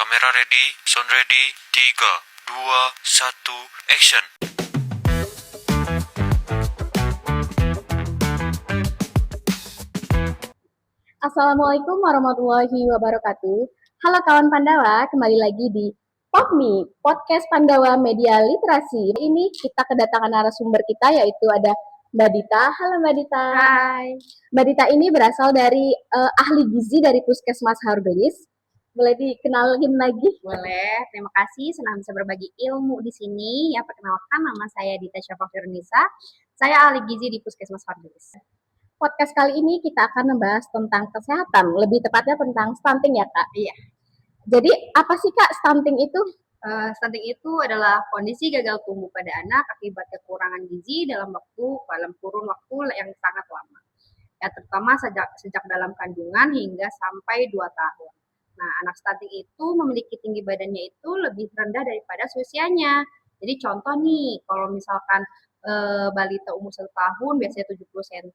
Kamera ready, sound ready, 3, 2, 1, action. Assalamualaikum warahmatullahi wabarakatuh. Halo kawan Pandawa, kembali lagi di POPMI, Podcast Pandawa Media Literasi. Ini kita kedatangan narasumber kita yaitu ada Mbak Dita. Halo Mbak Dita. Hai. Mbak Dita ini berasal dari ahli gizi dari Puskesmas Hargelis. Boleh dikenalin lagi? Boleh, terima kasih. Senang bisa berbagi ilmu di sini. Ya, perkenalkan nama saya Dita Syafa Firnisa. Saya ahli gizi di Puskesmas Hargelis. Podcast kali ini kita akan membahas tentang kesehatan, lebih tepatnya tentang stunting ya Kak? Iya. Jadi apa sih Kak stunting itu? Stunting itu adalah kondisi gagal tumbuh pada anak akibat kekurangan gizi dalam kurun waktu yang sangat lama. Ya, terutama sejak dalam kandungan hingga sampai 2 tahun. Nah, anak stunting itu memiliki tinggi badannya itu lebih rendah daripada usianya. Jadi contoh nih, kalau misalkan balita umur 1 tahun biasanya 70 cm,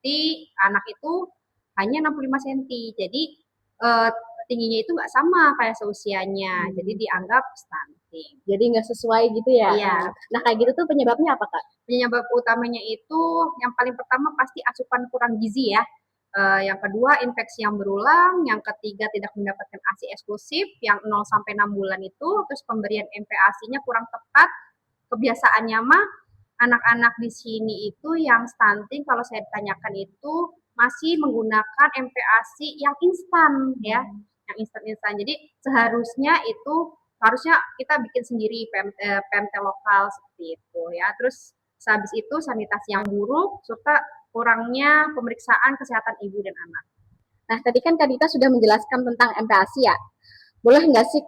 anak itu hanya 65 cm. Jadi tingginya itu nggak sama kayak seusianya, jadi dianggap stunting. Jadi nggak sesuai gitu ya? Iya. Nah kayak gitu tuh penyebabnya apa Kak? Penyebab utamanya itu yang paling pertama pasti asupan kurang gizi ya. Yang kedua infeksi yang berulang, yang ketiga tidak mendapatkan ASI eksklusif, yang 0 sampai 6 bulan itu, terus pemberian MPASI-nya kurang tepat. Kebiasaannya mah anak-anak di sini itu yang stunting kalau saya tanyakan itu masih menggunakan MPASI yang instan ya, yang instan-instan. Jadi harusnya kita bikin sendiri PMT lokal seperti itu ya. Terus sehabis itu sanitasi yang buruk serta kurangnya pemeriksaan kesehatan ibu dan anak. Nah, tadi kan Kak Dita sudah menjelaskan tentang MPASI ya. Boleh nggak sih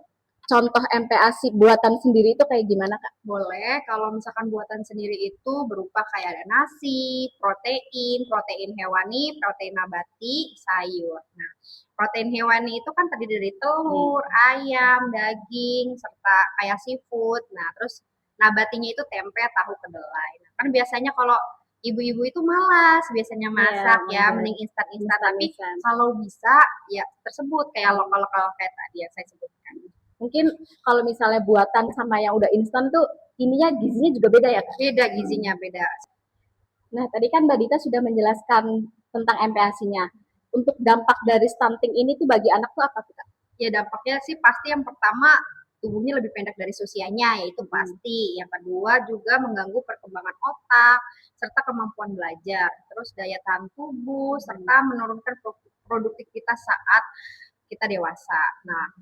contoh MPASI buatan sendiri itu kayak gimana Kak? Boleh, kalau misalkan buatan sendiri itu berupa kayak ada nasi, protein hewani, protein nabati, sayur. Nah, protein hewani itu kan terdiri dari telur, ayam, daging, serta kayak seafood. Nah, terus nabatinya itu tempe, tahu, kedelai. Nah, kan biasanya kalau ibu-ibu itu malas biasanya masak ya, mending instan-instan. Tapi kalau bisa ya tersebut kayak lokal-lokal kayak tadi yang saya sebutkan. Mungkin kalau misalnya buatan sama yang udah instan tuh ininya gizinya juga beda ya Kak? Beda gizinya, beda. Nah, tadi kan Mbak Dita sudah menjelaskan tentang MPASI-nya. Untuk dampak dari stunting ini tuh bagi anak tuh apa sih Kak? Ya dampaknya sih pasti yang pertama tubuhnya lebih pendek dari usianya, yaitu pasti. Yang kedua juga mengganggu perkembangan otak serta kemampuan belajar. Terus daya tahan tubuh serta menurunkan produktivitas saat kita dewasa. Nah,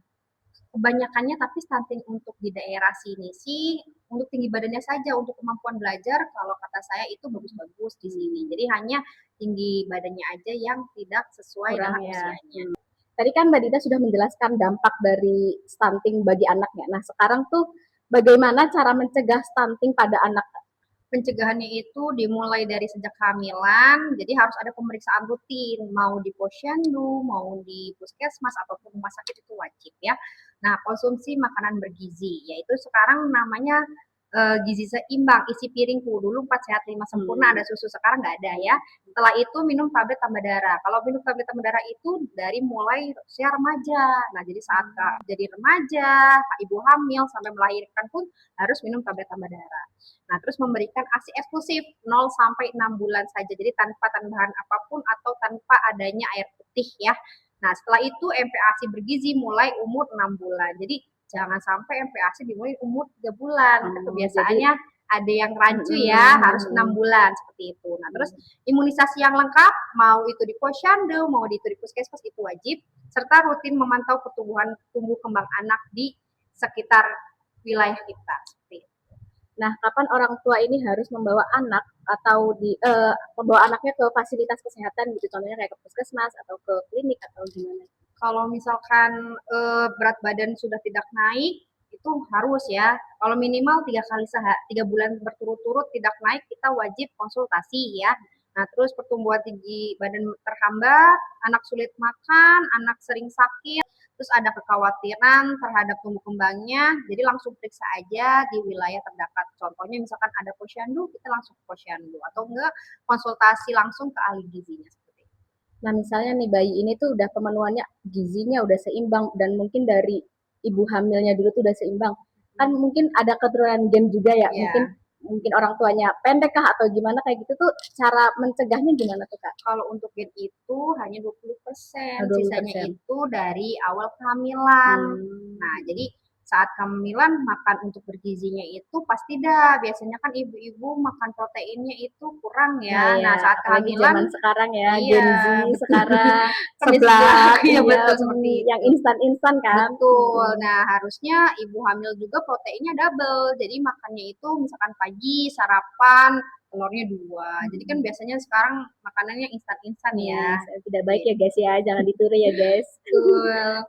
kebanyakannya tapi stunting untuk di daerah sini sih untuk tinggi badannya saja, untuk kemampuan belajar kalau kata saya itu bagus-bagus di sini. Jadi hanya tinggi badannya aja yang tidak sesuai dengan usianya. Tadi kan Mbak Dita sudah menjelaskan dampak dari stunting bagi anaknya. Nah, sekarang tuh bagaimana cara mencegah stunting pada anak? Pencegahannya itu dimulai dari sejak kehamilan, jadi harus ada pemeriksaan rutin, mau di posyandu, mau di puskesmas ataupun rumah sakit itu wajib ya. Nah, konsumsi makanan bergizi, yaitu sekarang namanya gizi seimbang, isi piringku. Dulu 4 sehat 5 sempurna ada susu, sekarang nggak ada ya. Setelah itu minum tablet tambah darah. Kalau minum tablet tambah darah itu dari mulai usia remaja. Nah, jadi saat jadi remaja, ibu hamil sampai melahirkan pun harus minum tablet tambah darah. Nah, terus memberikan ASI eksklusif 0 sampai 6 bulan saja. Jadi tanpa tambahan apapun atau tanpa adanya air putih ya. Nah, setelah itu MPASI bergizi mulai umur 6 bulan. Jadi jangan sampai MPASI dimulai umur 3 bulan. Kebiasaannya ada yang rancu ya, harus 6 bulan seperti itu. Nah, terus imunisasi yang lengkap, mau itu di posyandu, mau itu di puskesmas itu wajib, serta rutin memantau pertumbuhan tumbuh kembang anak di sekitar wilayah kita. Seperti itu. Nah, kapan orang tua ini harus membawa anak atau membawa anaknya ke fasilitas kesehatan gitu, contohnya kayak ke puskesmas atau ke klinik atau gimana? Kalau misalkan berat badan sudah tidak naik, itu harus ya. Kalau minimal 3 bulan berturut-turut tidak naik, kita wajib konsultasi ya. Nah, terus pertumbuhan tinggi badan terhambat, anak sulit makan, anak sering sakit, terus ada kekhawatiran terhadap tumbuh kembangnya, jadi langsung periksa aja di wilayah terdekat. Contohnya misalkan ada posyandu, kita langsung ke posyandu, atau enggak konsultasi langsung ke ahli gizinya. Nah, misalnya nih bayi ini tuh udah pemenuhannya gizinya udah seimbang dan mungkin dari ibu hamilnya dulu tuh udah seimbang. Kan mungkin ada keturunan gen juga ya, Iya. mungkin orang tuanya pendek kah atau gimana kayak gitu tuh, cara mencegahnya gimana tuh Kak? Kalau untuk gen itu hanya 20%, Oh, sisanya 20%. itu dari awal kehamilan. Hmm. Nah, jadi saat kehamilan makan untuk bergizinya itu pasti dah. Biasanya kan ibu-ibu makan proteinnya itu kurang Nah ya. ya, Nah, saat apalagi zaman kehamilan, sekarang ya, Gen Z iya, betul. sekarang, Kan di seblak, iya iya, betul seperti yang itu. instan-instan kan. Betul. Nah, harusnya ibu hamil juga proteinnya double. Jadi makannya itu misalkan pagi sarapan telurnya 2. Jadi kan biasanya sekarang makanannya instan-instan ya. Tidak baik ya guys ya, jangan ditiru ya guys. Betul.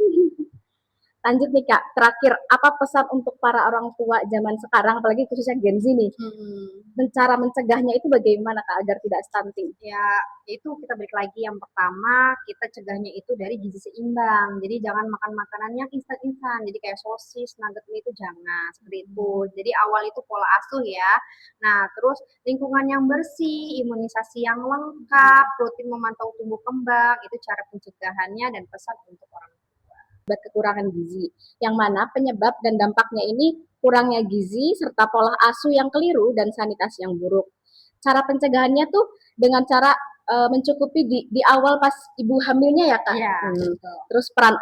Lanjut nih Kak, terakhir apa pesan untuk para orang tua zaman sekarang, apalagi khususnya Gen Z nih, cara mencegahnya itu bagaimana Kak agar tidak stunting? Ya, itu kita balik lagi yang pertama, kita cegahnya itu dari gizi seimbang. Jadi jangan makan makanan yang instan-instan. Jadi kayak sosis, nugget itu jangan seperti itu. Jadi awal itu pola asuh ya. Nah, terus lingkungan yang bersih, imunisasi yang lengkap, rutin memantau tumbuh kembang, itu cara pencegahannya dan pesan untuk orang Kekurangan gizi, yang mana penyebab dan dampaknya ini kurangnya gizi serta pola asuh yang keliru dan sanitasi yang buruk. Cara pencegahannya tuh dengan cara mencukupi di awal pas ibu hamilnya ya Kak. Iya, Terus peran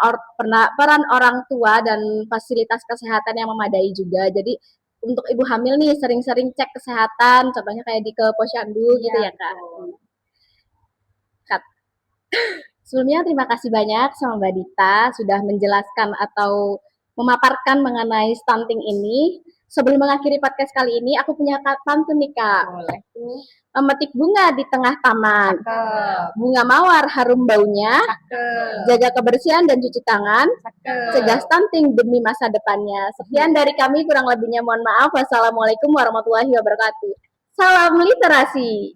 orang tua dan fasilitas kesehatan yang memadai juga. Jadi untuk ibu hamil nih sering-sering cek kesehatan, contohnya kayak di ke posyandu gitu ya Kak. Kak. Sebelumnya terima kasih banyak sama Mbak Dita sudah menjelaskan atau memaparkan mengenai stunting ini. Sebelum mengakhiri podcast kali ini, aku punya pantun nih Kak. boleh tuh. Memetik bunga di tengah taman. Cakep, Bunga mawar harum baunya. cakep, Jaga kebersihan dan cuci tangan. cakep. Cegah stunting demi masa depannya. Sekian dari kami, kurang lebihnya mohon maaf. Wassalamualaikum warahmatullahi wabarakatuh. Salam literasi.